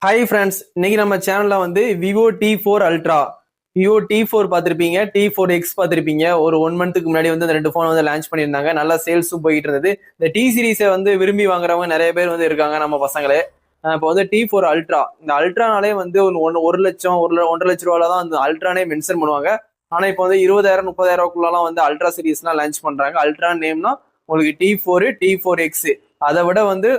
Hi friends, இன்னைக்கு நம்ம சேனல்ல வந்து Vivo T4 ultra, Vivo T4 பார்த்திருப்பீங்க, T4X பார்த்திருப்பீங்க. ஒரு 1 மந்த்துக்கு முன்னாடி வந்து இந்த 2 ஃபோன் வந்து லான்ச் பண்ணியிருந்தாங்க. நல்லா சேல்ஸும் போயிட்டு இருந்தது. இந்த டி சீரீஸை வந்து விரும்பி வாங்குறவங்க நிறைய பேர் வந்து இருக்காங்க நம்ம பசங்களே. இப்போ வந்து T4 அல்ட்ரா, இந்த அல்ட்ரானாலே வந்து ஒரு லட்சம் 1.5 லட்ச ரூபால தான் அந்த அல்ட்ரானே மென்ஷன் பண்ணுவாங்க. ஆனா இப்போ வந்து 20,000 30,000 வந்து அல்ட்ரா சீரீஸ்லாம் லான்ச் பண்றாங்க. அல்ட்ரா நேம்னா உங்களுக்கு T4 T4X, அதை விட வந்து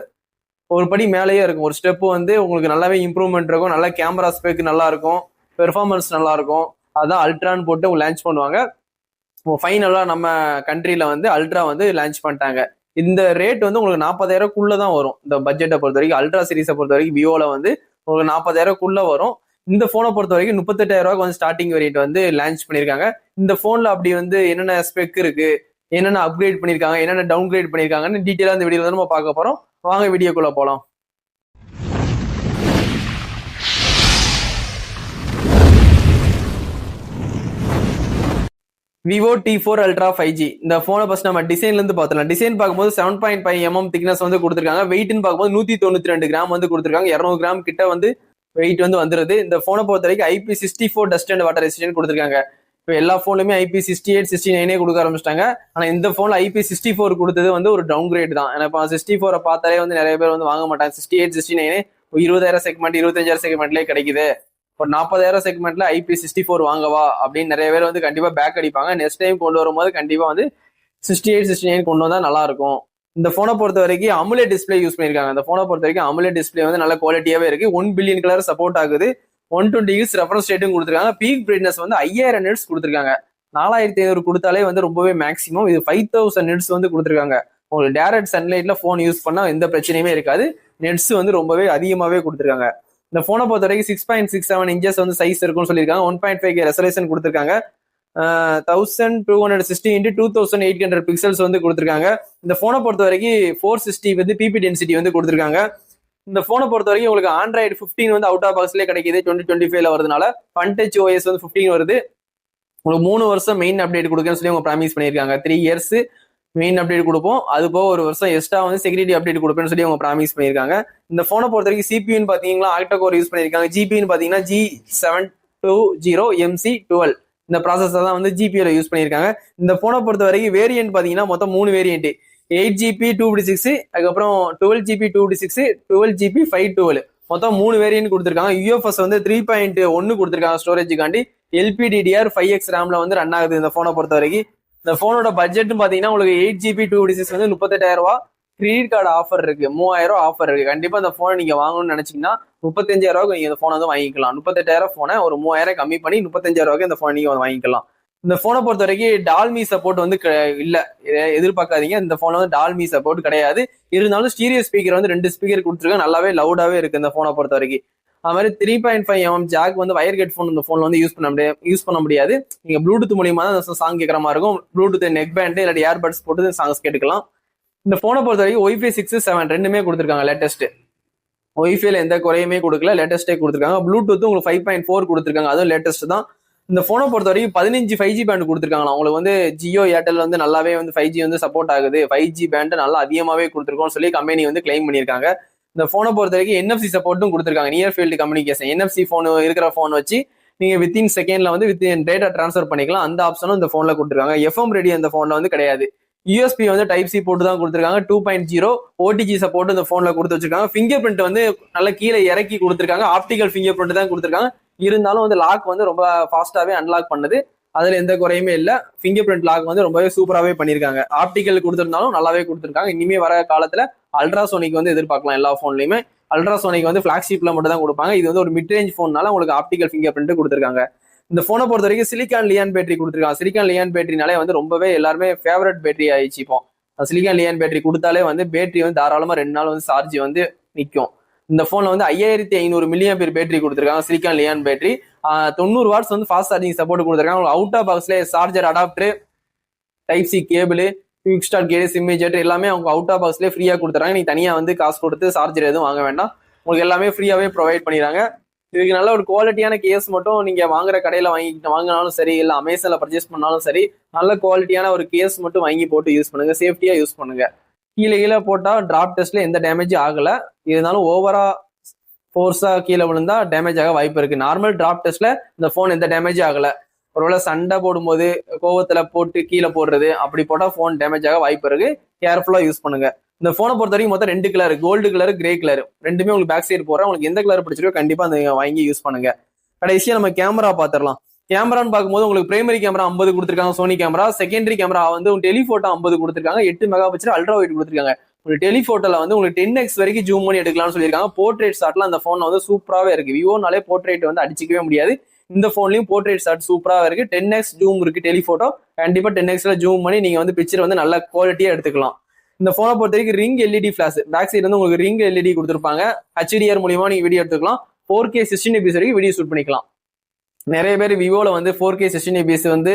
ஒரு படி மேலேயே இருக்கும். ஒரு ஸ்டெப் வந்து உங்களுக்கு நல்லாவே இம்ப்ரூவ்மெண்ட் இருக்கும். நல்ல கேமரா ஸ்பெக் நல்லா இருக்கும், பெர்ஃபார்மன்ஸ் நல்லா இருக்கும். அதான் அல்ட்ரான்னு போட்டு லான்ச் பண்ணுவாங்க. ஃபைனலா நம்ம கண்ட்ரில வந்து அல்ட்ரா வந்து லான்ச் பண்ணிட்டாங்க. இந்த ரேட் வந்து உங்களுக்கு 40,000 தான் வரும். இந்த பட்ஜெட்டை பொறுத்த வரைக்கும், அல்ட்ரா சீரீஸை பொறுத்த வரைக்கும் விவோல வந்து உங்களுக்கு 40,000 வரும். இந்த போனை பொறுத்த வரைக்கும் 38,000 வந்து ஸ்டார்டிங் வேரியன்ட் வந்து லான்ச் பண்ணியிருக்காங்க. இந்த போன்ல அப்படி வந்து என்னென்ன ஸ்பெக் இருக்கு, என்னென்ன அப்கிரேட் பண்ணியிருக்காங்க, என்னென்ன டவுன் கிரேட் பண்ணியிருக்காங்கன்னு டீட்டெயிலாக இந்த வீடியோல நம்ம பார்க்க போறோம். வாங்க வீடியோக்குள்ள போலாம். விவோ T4 அல்ட்ரா 5G இந்த போனை ஃபர்ஸ்ட் நம்ம டிசைன்ல இருந்து பார்த்தலாம். டிசைன் பார்க்கும்போது 7.5 mm திக்னஸ் வந்து கொடுத்துருக்காங்க. வெயிட்னு பார்க்கும்போது 192 கிராம் வந்து கொடுத்துருக்காங்க. 200 கிராம் கிட்ட வந்து வெயிட் வந்து வந்துருது. இந்த போனை பொறுத்த வரைக்கும் IP64 dust and water resistant கொடுத்துருக்காங்க. இப்போ எல்லா போன்லயுமே IP68 69 கொடுக்க ஆரம்பிச்சிட்டாங்க. ஆனா இந்த போன்ல IP64 கொடுத்தது வந்து ஒரு டவுன் கிரேட் தான். ஏன்னா இப்போ 64 பார்த்தாலே வந்து நிறைய பேர் வந்து வாங்க மாட்டாங்க. 68 69 20,000 செக்மெண்ட் 25,000 செக்மெண்ட்லேயே கிடைக்குது. ஒரு 40,000 செக்மெண்ட்ல IP64 வாங்கவா அப்படின்னு நிறைய பேர் வந்து கண்டிப்பா பேக் அடிப்பாங்க. நெக்ஸ்ட் டைம் கொண்டு வரும்போது கண்டிப்பா வந்து 68 69 கொண்டு வந்தா நல்லா இருக்கும். இந்த போனை பொறுத்த வரைக்கும் அமுலேட் டிஸ்பிளே யூஸ் பண்ணிருக்காங்க. இந்த போனை பொறுத்த வரைக்கும் அமுலேட் டிஸ்பிளே வந்து நல்ல குவாலிட்டியாவே இருக்கு. 1 பில்லியன் கலர் சப்போர்ட் ஆகுது. 120 ஹிட்ஸ் ரெஃபரன்ஸ் ரேட்டும் கொடுத்துருக்காங்க. பீக் பிரைட்னஸ் வந்து 5000 நிட்ஸ் கொடுத்துருக்காங்க. 4500 கொடுத்தாலே வந்து ரொம்பவே மேக்ஸிமம். இது 5000 நிட்ஸ் வந்து கொடுத்துருக்காங்க. உங்களுக்கு டைரக்ட் சன்லைட்ல போன் யூஸ் பண்ணா எந்த பிரச்சனையுமே இருக்காது. நெட்ஸ் வந்து ரொம்பவே அதிகமாவே கொடுத்துருக்காங்க. இந்த போனை பொறுத்த வரைக்கும் 6.67 இன்ச்சஸ் வந்து சைஸ் இருக்கும்னு சொல்லியிருக்காங்க. 1.5K ரெசல்யூஷன் கொடுத்துருக்காங்க. 1260 x 2800 பிக்சல்ஸ் வந்து கொடுத்துருக்காங்க. இந்த போனை பொறுத்த வரைக்கும் 460 வந்து பிபி டென்சிட்டி வந்து கொடுத்துருக்காங்க. இந்த போனை பொறுத்த வரைக்கும் உங்களுக்கு ஆண்ட்ராய்டு 15 வந்து அவுட் ஆஃப் பாக்ஸ்லேயே கிடைக்குது. 2025 வருதுனால Fun Touch OS வந்து 15 வருது. உங்களுக்கு 3 வருஷம் மெயின் அப்டேட் கொடுக்குன்னு சொல்லி அவங்க ப்ராமிஸ் பண்ணியிருக்காங்க. 3 இயர்ஸ் மெயின் அப்டேட் கொடுப்போம், அது போக ஒரு வருஷம் எக்ஸ்ட்ரா வந்து செக்யூரிட்டி அப்டேட் கொடுப்பேன்னு சொல்லி அவங்க ப்ராமிஸ் பண்ணியிருக்காங்க. இந்த போனை பொறுத்த வரைக்கும் சிபியூன்னு பாத்தீங்கன்னா ஆக்டா கோர் யூஸ் பண்ணியிருக்காங்க. ஜிபின்னு பாத்தீங்கன்னா G720MC12 இந்த ப்ராசஸர் தான் வந்து ஜிபியில யூஸ் பண்ணியிருக்காங்க. இந்த போனை பொறுத்த வரைக்கும் வேரியன்ட் பாத்தீங்கன்னா மொத்தம் 3 வேரியன்ட், 8GB 256, அதுக்கப்புறம் 12GB 256, 12GB 512, மொத்தம் 3 வேரியன்ட் கொடுத்துருக்காங்க. UFS வந்து 3.1 கொடுத்துருக்காங்க ஸ்டோரேஜுக்காண்டி. LPDDR 5X ரேம்ல வந்து ரன் ஆகுது இந்த போனை பொறுத்த வரைக்கும். இந்த போனோட பட்ஜெட் பாத்தீங்கன்னா உங்களுக்கு 8GB 256 வந்து 38,000 ரூபாய். கிரெடிட் கார்டு ஆஃபர் இருக்கு, 3000 ஆஃபர் இருக்கு. கண்டிப்பா இந்த போனை நீங்க வாங்கணும்னு நினைச்சீங்கன்னா 35,000 நீங்க இந்த போனை வந்து வாங்கிக்கலாம். 38,000 போனை ஒரு 3000 கம்மி பண்ணி 35,000 இந்த போனை நீங்க வாங்கிக்கலாம். இந்த போனை பொறுத்த வரைக்கும் டால்மி சப்போர்ட் வந்து இல்ல, எதிர்பார்க்காதீங்க. இந்த போன்ல வந்து டால்மி சப்போர்ட் கிடையாது. இருந்தாலும் ஸ்டீரியோ ஸ்பீக்கர் வந்து 2 ஸ்பீக்கர் கொடுத்துருக்காங்க. நல்லாவே லவுடாவே இருக்கு இந்த போனை பொறுத்த வரைக்கும். அது மாதிரி 3.5 mm ஜாக் வந்து வயர் ஹெட்ஃபோன் இந்த போன்ல வந்து யூஸ் பண்ண முடியாது. நீங்க ப்ளூடூத் மூலியமா தான் சாங் கேட்கற மாதிரி இருக்கும். ப்ளூடூத் நெக் பேண்ட் இல்லாட்டி ஏர்பட்ஸ் போட்டு சாங்ஸ் கேட்டுக்கலாம். இந்த போனை பொறுத்த வரைக்கும் Wi-Fi 6, 7 ரெண்டுமே கொடுத்துருக்காங்க. லேட்டஸ்ட் ஒய்ஃபைல எந்த குறையுமே கொடுக்கல, லேட்டஸ்டே கொடுத்துருக்காங்க. ப்ளூடூத் உங்களுக்கு 5.4 கொடுத்துருக்காங்க, அதுவும் லேட்டஸ்ட் தான். இந்த போனை பொறுத்த வரைக்கும் 15 5G பேண்ட் கொடுத்துருக்காங்களா. உங்களுக்கு வந்து ஜியோ ஏர்டெல் வந்து நல்லாவே வந்து 5G வந்து சப்போர்ட் ஆகுது. 5G பேண்ட் நல்லா அதிகமாவே கொடுத்துருக்கோம்னு சொல்லி கம்பெனி வந்து கிளைம் பண்ணியிருக்காங்க. இந்த போனை பொறுத்த வரைக்கும் NFC சப்போர்ட்டும் கொடுத்துருக்காங்க. Near field communication, NFC phone இருக்கிற போன் வச்சு நீங்க வித்தின் செகண்ட்ல வந்து டேட்டா டிரான்ஸ்ஃபர் பண்ணிக்கலாம். அந்த ஆப்ஷனும் இந்த போன்ல கொடுத்துருக்காங்க. FM ரேடியோ இந்த போன்ல வந்து கிடையாது. USB வந்து Type-C போட்டு தான் கொடுத்துருக்காங்க. 2.0 OTG சப்போர்ட் இந்த போன்ல கொடுத்து வச்சிருக்காங்க. ஃபிங்கர் பிரிண்ட் வந்து நல்ல கீழே இறக்கி கொடுத்துருக்காங்க. ஆப்டிகல் ஃபிங்கர் பிரிண்ட் தான் கொடுத்துருக்காங்க. இருந்தாலும் வந்து லாக் வந்து ரொம்ப ஃபாஸ்டாவே அன்லாக் பண்ணுது. அதுல எந்த குறையுமே இல்ல. ஃபிங்கர் பிரிண்ட் லாக் வந்து ரொம்பவே சூப்பராகவே பண்ணியிருக்காங்க. ஆப்டிகல் கொடுத்துருந்தாலும் நல்லாவே கொடுத்துருக்காங்க. இனிமே வர காலத்துல அல்ட்ராசோனிக் வந்து எதிர்பார்க்கலாம். எல்லா போன்லயுமே அல்ட்ராசோனிக் வந்து பிளாக்ஷிப்ல மட்டும் தான் கொடுப்பாங்க. இது வந்து ஒரு மிட் ரேஞ்ச் போன்னால உங்களுக்கு ஆப்டிகல் ஃபிங்கர் பிரிண்ட் கொடுத்துருக்காங்க. இந்த போனை பொறுத்த வரைக்கும் சிலிக்கான் லியான் பேட்டரி கொடுத்துருக்காங்க. சிலிக்கான் லியான் பேட்டரினாலே வந்து ரொம்பவே எல்லாருமே ஃபேவரட் பேட்டரி ஆயிடுச்சு. இப்போ சிலிக்கான் லியான் பேட்டரி கொடுத்தாலே வந்து பேட்டரி வந்து தாராளமா 2 நாள் வந்து சார்ஜ் வந்து நிற்கும். இந்த போன்ல வந்து 5500 mAh பேட்டரி கொடுத்துருக்காங்க. சிலிக்கான் லியான் பேட்டரி 90 வாட்ஸ் வந்து ஃபாஸ்ட் சார்ஜிங் சப்போர்ட் கொடுத்துருக்காங்க. அவுட் ஆஃப் பாக்ஸ்ல charger adapter, Type-C cable, quick start கேடு, சிம் இன்ஜெக்டர் எல்லாமே அவங்க அவுட் ஆஃப் பாக்ஸ்லேயே ஃப்ரீயா கொடுத்துறாங்க. நீங்க தனியா வந்து காசு கொடுத்து சார்ஜர் எதுவும் வாங்க வேண்டாம். உங்களுக்கு எல்லாமே ஃப்ரீயாவே ப்ரொவைட் பண்ணிடுறாங்க. இதுக்கு நல்ல ஒரு குவாலிட்டியான கேஸ் மட்டும் நீங்க வாங்குற கடையில வாங்கினாலும் சரி, இல்லை அமேசான்ல பர்ச்சேஸ் பண்ணாலும் சரி, நல்ல குவாலிட்டியான ஒரு கேஸ் மட்டும் வாங்கி போட்டு யூஸ் பண்ணுங்க. சேஃப்டியா யூஸ் பண்ணுங்க. கீழே போட்டா டிராப் டெஸ்ட்ல எந்த டேமேஜும் ஆகல. இருந்தாலும் ஓவரா ஃபோர்ஸா கீழே விழுந்தா டேமேஜ் ஆக வாய்ப்பு இருக்கு. நார்மல் டிராப் டெஸ்ட்ல இந்த போன் எந்த டேமேஜ் ஆகல. ஒருவேளை சண்டை போடும்போது கோவத்துல போட்டு கீழே போடுறது அப்படி போட்டா போன் டேமேஜ் ஆக வாய்ப்பு இருக்கு. கேர்ஃபுல்லா யூஸ் பண்ணுங்க. இந்த போனை பொறுத்த வரைக்கும் மொத்தம் 2 colour, gold colour, grey colour, ரெண்டுமே உங்களுக்கு பேக் சைடு போறேன். உங்களுக்கு எந்த கலர் பிடிச்சிருக்கோ கண்டிப்பா அந்த வாங்கி யூஸ் பண்ணுங்க. கடைசியா நம்ம கேமரா பாத்திரலாம். கேமரான்னு பார்க்கும்போது உங்களுக்கு பிரைமரி கேமரா 50 கொடுத்துருக்காங்க சோனி கேமரா. செகண்டரி கேமரா வந்து டெலிஃபோட்டோ 50 கொடுத்துருக்காங்க. 8 மெகா பிக்சல் அல்ட்ரா வைட் கொடுத்துருக்காங்க. உங்களுக்கு டெலிஃபோட்டோல வந்து உங்களுக்கு 10x வரைக்கும் ஜூம் பண்ணி எடுக்கலாம்னு சொல்லியிருக்காங்க. போர்ட்ரேட் ஷாட்லாம் அந்த போன்ல வந்து சூப்பராகவே இருக்கு. விவோனாலே போர்ட்ரேட் வந்து அடிச்சிக்கவே முடியாது. இந்த போன்லயும் போர்ட்ரேட் ஷாட் சூப்பராக இருக்கு. 10x ஜூம் இருக்கு டெலிஃபோட்டோ. கண்டிப்பா 10xல ஜூம் பண்ணி நீங்க வந்து பிக்சர் வந்து நல்ல குவாலிட்டியா எடுத்துக்கலாம். இந்த போனை பொறுத்த வரைக்கும் ring LED flash back side வந்து உங்களுக்கு ரிங் எல்இடி கொடுத்துருப்பாங்க. HDR மூலியமா நீங்க வீடியோ எடுத்துக்கலாம். 4K 16 fps வரைக்கும் வீடியோ ஷூட் பண்ணிக்கலாம். நிறைய பேர் விவோல வந்து 4K 16 fps வந்து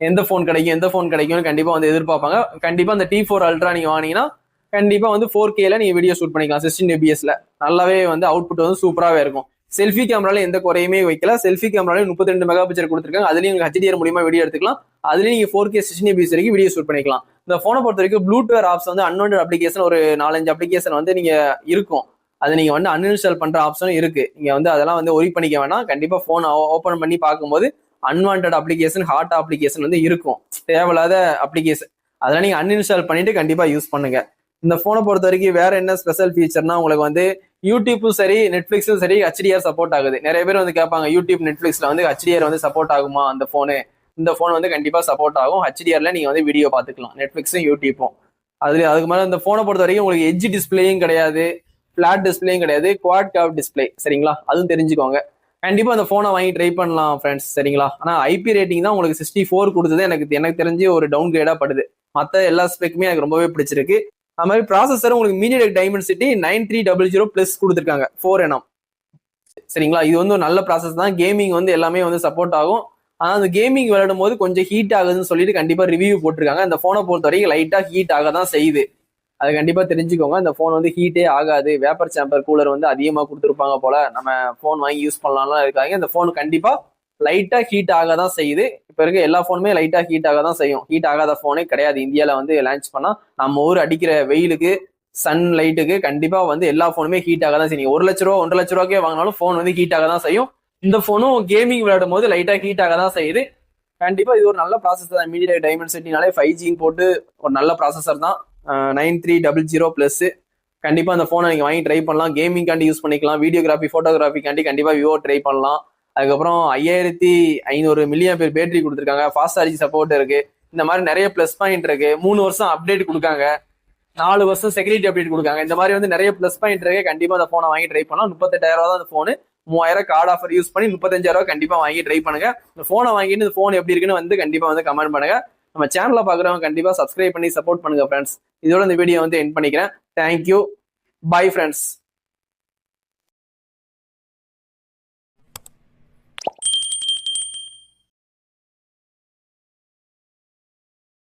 எந்த போன் கிடைக்கும்னு கண்டிப்பா வந்து எதிர்பார்ப்பாங்க. கண்டிப்பா அந்த T4 அல்ட்ரா நீங்க வாங்கினீங்கன்னா கண்டிப்பா வந்து 4Kல நீங்க வீடியோ ஷூட் பண்ணிக்கலாம். 16 fpsல நல்லாவே வந்து அவுட்புட் வந்து சூப்பராகவே இருக்கும். செல்ஃபி கேமரால எந்த குறையுமே வைக்கல. செல்ஃபி கேமரால 32 மெகா பிக்சல் கொடுத்துருக்காங்க. அதுலயும் HDR மூலியமா வீடியோ எடுத்துக்கலாம். அதுலயும் நீங்க 4K 16 fps வரைக்கும் வீடியோ ஷூட் பண்ணிக்கலாம். இந்த போனை பொறுத்த வரைக்கும் ப்ளூடூத் ஆப்ஸ் வந்து அன்வான்ட் அப்ளிகேஷன் ஒரு 4-5 அப்ளிகேஷன் வந்து நீங்க இருக்கும். அது நீங்க வந்து அன்இன்ஸ்டால் பண்ற ஆப்ஷனும் இருக்கு. நீங்க வந்து அதெல்லாம் வந்து ஒரி பண்ணிக்க வேணாம். கண்டிப்பா போன் ஓபன் பண்ணி பார்க்கும்போது அன்வான்ட் அப்ளிகேஷன், ஹாட் அப்ளிகேஷன் வந்து இருக்கும். தேவையில்லாத அப்ளிகேஷன் அதெல்லாம் நீங்க அன்இன்ஸ்டால் பண்ணிட்டு கண்டிப்பா யூஸ் பண்ணுங்க. இந்த போனை பொறுத்த வரைக்கும் வேற என்ன ஸ்பெஷல் ஃபீச்சர்னா உங்களுக்கு வந்து யூடியூப்பும் சரி நெட்ஃபிளிக்ஸும் சரி HDR சப்போர்ட் ஆகுது. நிறைய பேர் வந்து கேட்பாங்க யூடியூப் நெட்ஃபிளிக்ஸ்ல வந்து HDR வந்து சப்போர்ட் ஆகுமா அந்த போனு. இந்த போன் வந்து கண்டிப்பா சப்போர்ட் ஆகும். HDRல நீங்க வந்து வீடியோ பார்த்துக்கலாம் நெட்ஃபிளிக்ஸும் யூடியூப்பும். அதுக்கு மேல இந்த போனை பொறுத்த வரைக்கும் உங்களுக்கு எட்ஜ் டிஸ்பிளேயும் கிடையாது, பிளாட் டிஸ்பிளேயும் கிடையாது, குவாட் கர்வ் டிஸ்பிளே. சரிங்களா, அதுவும் தெரிஞ்சுக்கோங்க. கண்டிப்பா அந்த போனை வாங்கி ட்ரை பண்ணலாம் ஃப்ரெண்ட்ஸ். சரிங்களா, ஆனா IP ரேட்டிங் தான் உங்களுக்கு 64 கொடுத்தது எனக்கு தெரிஞ்சு ஒரு டவுன் கிரேடா படுது. மற்ற எல்லா ஸ்பெக்குமே எனக்கு ரொம்பவே பிடிச்சிருக்கு. அது மாதிரி ப்ராசஸர் உங்களுக்கு MediaTek Dimensity 9300+ கொடுத்துருக்காங்க 4nm. சரிங்களா, இது வந்து ஒரு நல்ல ப்ராசஸ் தான். கேமிங் வந்து எல்லாமே வந்து சப்போர்ட் ஆகும். ஆனா அந்த கேமிங் விளையாடும் போது கொஞ்சம் ஹீட் ஆகுதுன்னு சொல்லிட்டு கண்டிப்பா ரிவ்யூ போட்டிருக்காங்க. இந்த போனை பொறுத்த வரைக்கும் லைட்டா ஹீட் ஆக தான் செய்யுது. அது கண்டிப்பா தெரிஞ்சுக்கோங்க. இந்த போன் வந்து ஹீட்டே ஆகாது. வேப்பர் சேம்பர் கூலர் வந்து அதிகமா கொடுத்துருப்பாங்க போல. நம்ம போன் வாங்கி யூஸ் பண்ணலாம்லாம் இருக்காங்க. இந்த போன் கண்டிப்பா லைட்டா ஹீட் ஆக தான் செய்யுது. இப்ப இருக்க எல்லா போனுமே லைட்டா ஹீட் ஆக தான் செய்யும். ஹீட் ஆகாத போனே கிடையாது இந்தியால வந்து லான்ச் பண்ணா. நம்ம ஊர் அடிக்கிற வெயிலுக்கு சன் லைட்டுக்கு கண்டிப்பா வந்து எல்லா போனுமே ஹீட் ஆக தான் செய்யும். 1 லட்ச ரூபா 1.5 லட்ச ரூபாய்க்கே வாங்கினாலும் போன் வந்து ஹீட் ஆக தான் செய்யும். இந்த போனும் கேமிங் விளையாடும் போது லைட்டா ஹீட் ஆக தான் செய்யுது. கண்டிப்பா இது ஒரு நல்ல ப்ராசஸர் தான். MediaTek Dimensity-னாலே 5G போட்டு ஒரு நல்ல ப்ராசஸர் தான். 9300+. கண்டிப்பா அந்த போனை நீங்க வாங்கி ட்ரை பண்ணலாம். கேமிங் காண்டி யூஸ் பண்ணிக்கலாம். வீடியோகிராஃபி போட்டோகிராஃபி காண்டி கண்டிப்பா விவோ ட்ரை பண்ணலாம். அதுக்கப்புறம் 5500 mAh பேட்டரி கொடுத்துருக்காங்க. ஃபாஸ்ட் சார்ஜிங் சப்போர்ட் இருக்கு. இந்த மாதிரி நிறைய பிளஸ் பாயிண்ட் இருக்கு. 3 வருஷம் அப்டேட் கொடுக்காங்க. 4 வருஷம் செக்யூரிட்டி அப்டேட் கொடுக்காங்க. இந்த மாதிரி வந்து நிறைய பிளஸ் பாயிண்ட் இருக்கு. கண்டிப்பா அந்த போனை வாங்கி ட்ரை பண்ணலாம். 38,000 தான் அந்த போனு. 3000 கார்டு ஆஃபர் யூஸ் பண்ணி 35,000 கண்டிப்பா வாங்கி ட்ரை பண்ணுங்க. இந்த போனை வாங்கிட்டு இந்த போன் எப்படி இருக்குன்னு வந்து கண்டிப்பா வந்து கமெண்ட் பண்ணுங்க. நம்ம சேனல்ல பாக்குறவங்க கண்டிப்பா சப்ஸ்கிரைப் பண்ணி சப்போர்ட் பண்ணுங்க ஃப்ரெண்ட்ஸ். இதோட இந்த வீடியோ வந்து எண்ட் பண்ணிக்கிறேன். Thank you, bye friends.